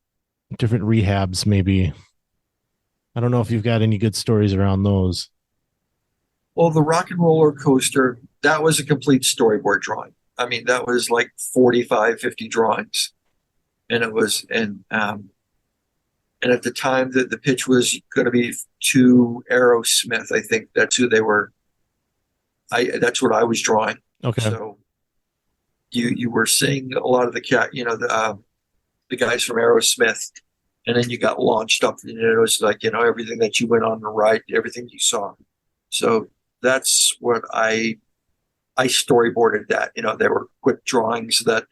rehabs, maybe. I don't know if you've got any good stories around those. Well, the Rock and Roller Coaster, that was a complete storyboard drawing. I mean, that was like 45, 50 drawings. And it was, and at the time that the pitch was going to be to Aerosmith, I think that's who they were. That's what I was drawing. Okay. So you were seeing a lot of the guys from Aerosmith, and then you got launched up, and it was like, everything that you went on the ride, everything you saw. So that's what I storyboarded that. They were quick drawings that,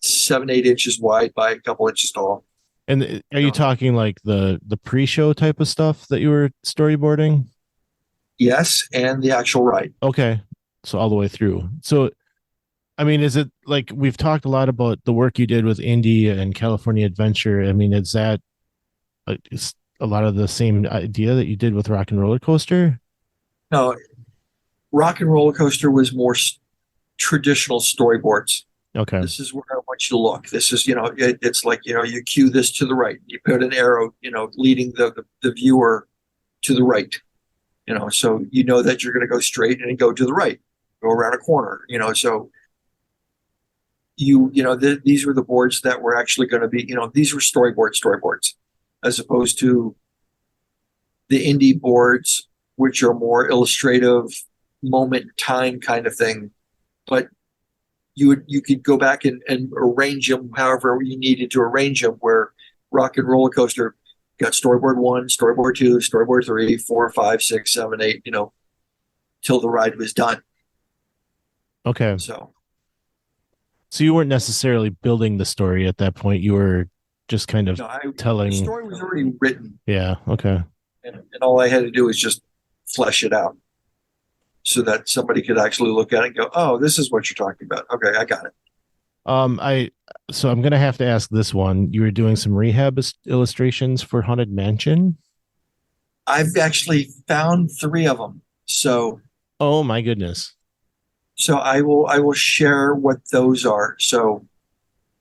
7-8 inches wide by a couple inches tall. And are you talking like the pre-show type of stuff that you were storyboarding? Yes, and the actual ride. Okay. So all the way through. So, I mean, is it like, we've talked a lot about the work you did with Indy and California Adventure. I mean, is that is a lot of the same idea that you did with Rock and Roller Coaster? No, Rock and Roller Coaster was more traditional storyboards. Okay. This is where I want you to look. This is, it's like, you cue this to the right. You put an arrow, leading the viewer to the right. So that you're going to go straight and go to the right, go around a corner. So these were the boards that were actually going to be, these were storyboards, as opposed to the indie boards, which are more illustrative, moment in time kind of thing. But you could go back and arrange them however you needed to arrange them, where Rock and Roller Coaster got storyboard 1, storyboard 2, storyboard 3, 4, 5, 6, 7, 8, till the ride was done. Okay. So So you weren't necessarily building the story at that point. You were just kind of telling. The story was already written. Yeah. Okay. And all I had to do was just flesh it out so that somebody could actually look at it and go, oh, this is what you're talking about. Okay, I got it. So I'm gonna have to ask this one. You were doing some rehab illustrations for Haunted Mansion? I've actually found 3 of them. So Oh my goodness. So I will share what those are. So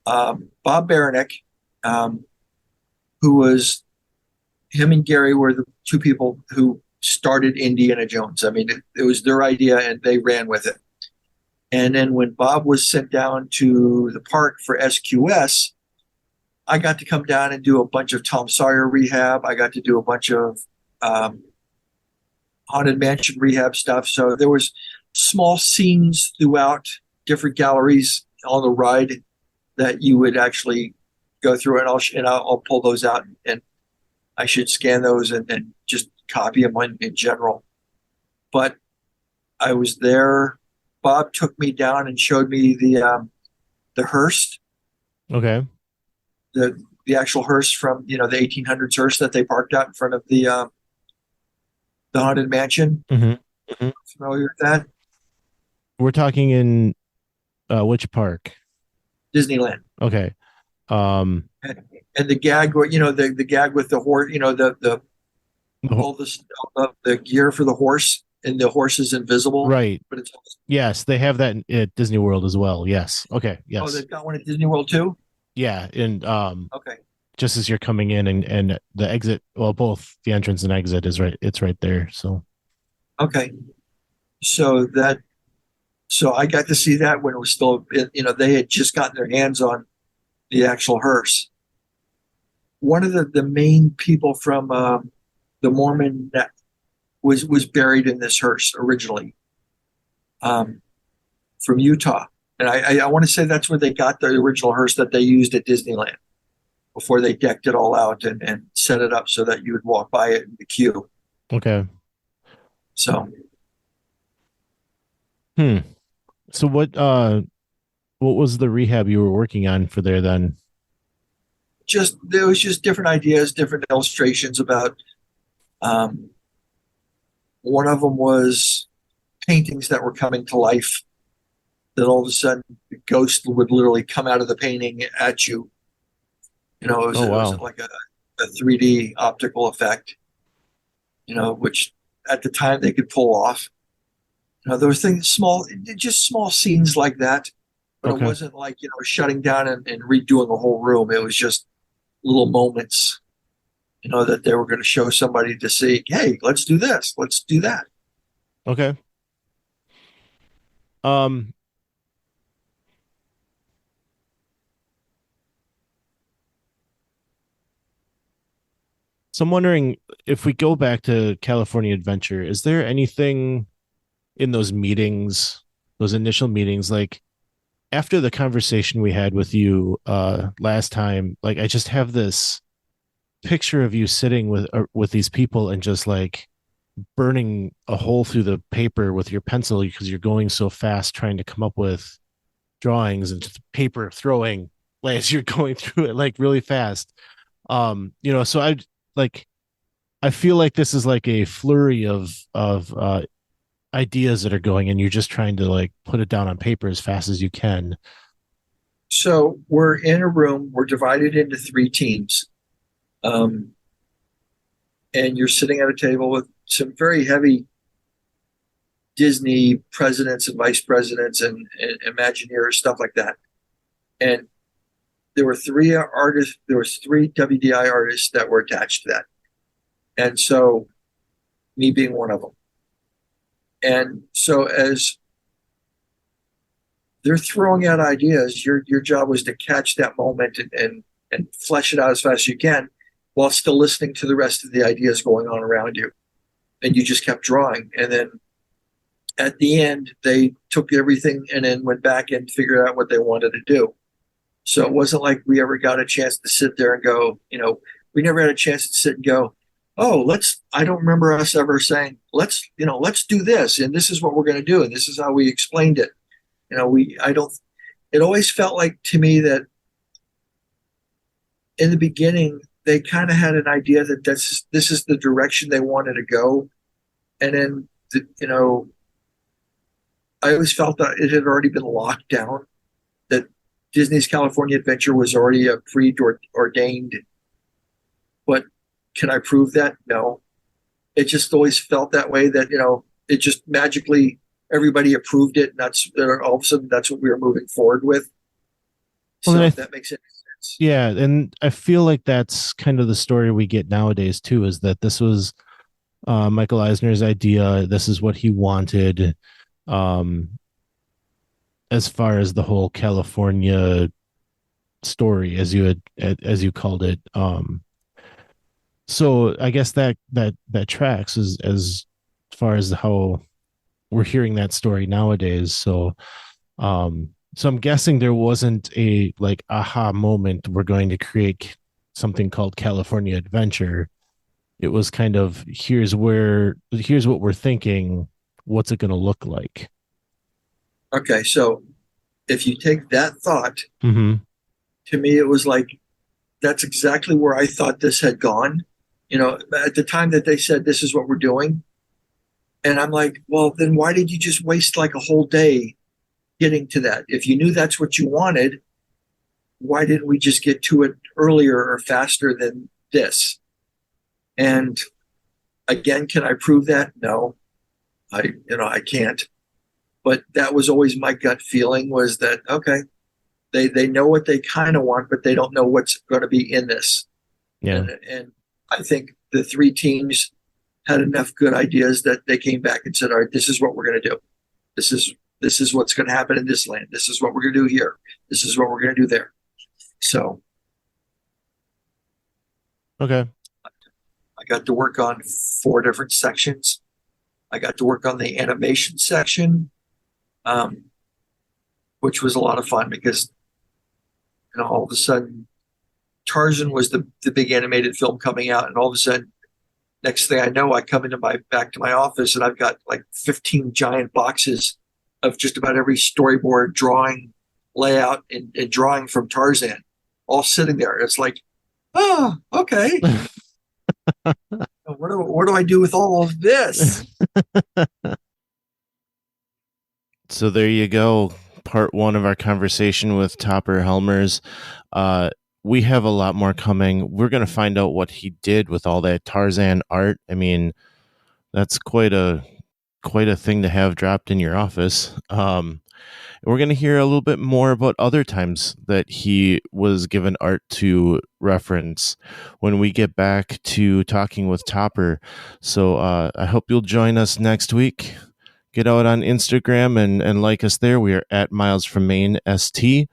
Bob Baranek, who was, him and Gary were the 2 people who started Indiana Jones. I mean, it was their idea and they ran with it. And then when Bob was sent down to the park for SQS, I got to come down and do a bunch of Tom Sawyer rehab. I got to do a bunch of Haunted Mansion rehab stuff. So there was small scenes throughout different galleries on the ride that you would actually go through, and I'll pull those out, and I should scan those and just copy them in general. But I was there. Bob took me down and showed me the hearse. Okay. The actual hearse from the 1800s hearse that they parked out in front of the Haunted Mansion. Mm-hmm. Mm-hmm. Familiar with that? We're talking in which park? Disneyland. Okay. And the gag, the gag with the horse, all the gear for the horse, and the horse is invisible. Right. But it's yes, they have that at Disney World as well. Yes. Okay. Yes. Oh, they've got one at Disney World too? Yeah. And okay. Just as you're coming in and the exit, well, both the entrance and exit is right. It's right there. So okay. So I got to see that when it was still, they had just gotten their hands on the actual hearse. One of the main people from the Mormon that was buried in this hearse originally, from Utah. And I want to say that's where they got the original hearse that they used at Disneyland before they decked it all out and set it up so that you would walk by it in the queue. Okay. So. So what was the rehab you were working on for there then? There was just different ideas, different illustrations about. One of them was paintings that were coming to life. That all of a sudden the ghost would literally come out of the painting at you. It was like a 3D optical effect. Which at the time they could pull off. There were just small scenes like that, but okay. It wasn't like, shutting down and redoing a whole room. It was just little moments, that they were going to show somebody to see, hey, let's do this, let's do that. Okay. So I'm wondering, if we go back to California Adventure, is there anything in those meetings, those initial meetings, like after the conversation we had with you last time, like I just have this picture of you sitting with these people and just like burning a hole through the paper with your pencil because you're going so fast trying to come up with drawings and just paper throwing as you're going through it like really fast. So I feel like this is like a flurry of ideas that are going, and you're just trying to like put it down on paper as fast as you can. So we're in a room, we're divided into 3 teams. And you're sitting at a table with some very heavy Disney presidents and vice presidents and Imagineers, stuff like that. And there were 3 artists, there was 3 WDI artists that were attached to that. And so me being one of them. And so as they're throwing out ideas, your job was to catch that moment and flesh it out as fast as you can while still listening to the rest of the ideas going on around you. And you just kept drawing. And then at the end, they took everything and then went back and figured out what they wanted to do. So it wasn't like we ever got a chance to sit there and go, we never had a chance to sit and go, oh, I don't remember us ever saying, let's do this. And this is what we're going to do. And this is how we explained it. It it always felt like to me that in the beginning they kind of had an idea that this is the direction they wanted to go, and then I always felt that it had already been locked down, that Disney's California Adventure was already a preordained. But can I prove that? No. It just always felt that way, that it just magically everybody approved it, and all of a sudden that's what we were moving forward with. Well, So if that makes any sense. Yeah, and I feel like that's kind of the story we get nowadays too, is that this was Michael Eisner's idea. This is what he wanted, as far as the whole California story, as you called it. So I guess that tracks as far as how we're hearing that story nowadays. So I'm guessing there wasn't a like aha moment, we're going to create something called California Adventure. It was kind of, here's what we're thinking, what's it going to look like? Okay, so if you take that thought, Mm-hmm. to me it was like, that's exactly where I thought this had gone. At the time that they said this is what we're doing, and I'm like, well, then why did you just waste like a whole day getting to that? If you knew that's what you wanted, why didn't we just get to it earlier or faster than this? And again, can I prove that? No, I can't. But that was always my gut feeling, was that, okay, they know what they kind of want, but they don't know what's going to be in this. Yeah. And I think the three teams had enough good ideas that they came back and said, all right, this is what we're going to do. This is what's going to happen in this land. This is what we're going to do here. This is what we're going to do there. So. Okay. I got to work on 4 different sections. I got to work on the animation section, which was a lot of fun because, all of a sudden, Tarzan was the big animated film coming out, and all of a sudden, next thing I know, I come back to my office, and I've got like 15 giant boxes of just about every storyboard, drawing, layout, and drawing from Tarzan, all sitting there. It's like, oh, okay. What do I do with all of this? So there you go. Part 1 of our conversation with Topper Helmers. We have a lot more coming. We're going to find out what he did with all that Tarzan art. I mean, that's quite a thing to have dropped in your office. We're going to hear a little bit more about other times that he was given art to reference when we get back to talking with Topper. So I hope you'll join us next week. Get out on Instagram and like us there. We are at Miles from Maine ST.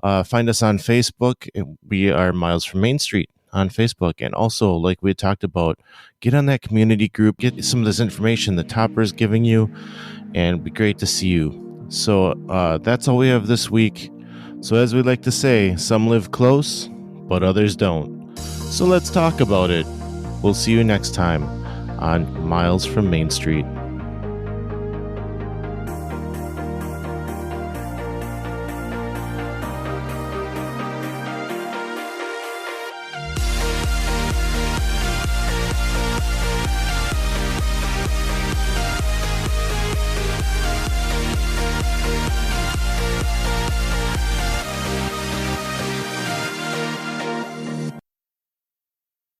Find us on Facebook. We are Miles from Main Street on Facebook. And also, like we had talked about, get on that community group. Get some of this information that Topper is giving you. And it'd be great to see you. So that's all we have this week. So as we like to say, some live close, but others don't. So let's talk about it. We'll see you next time on Miles from Main Street.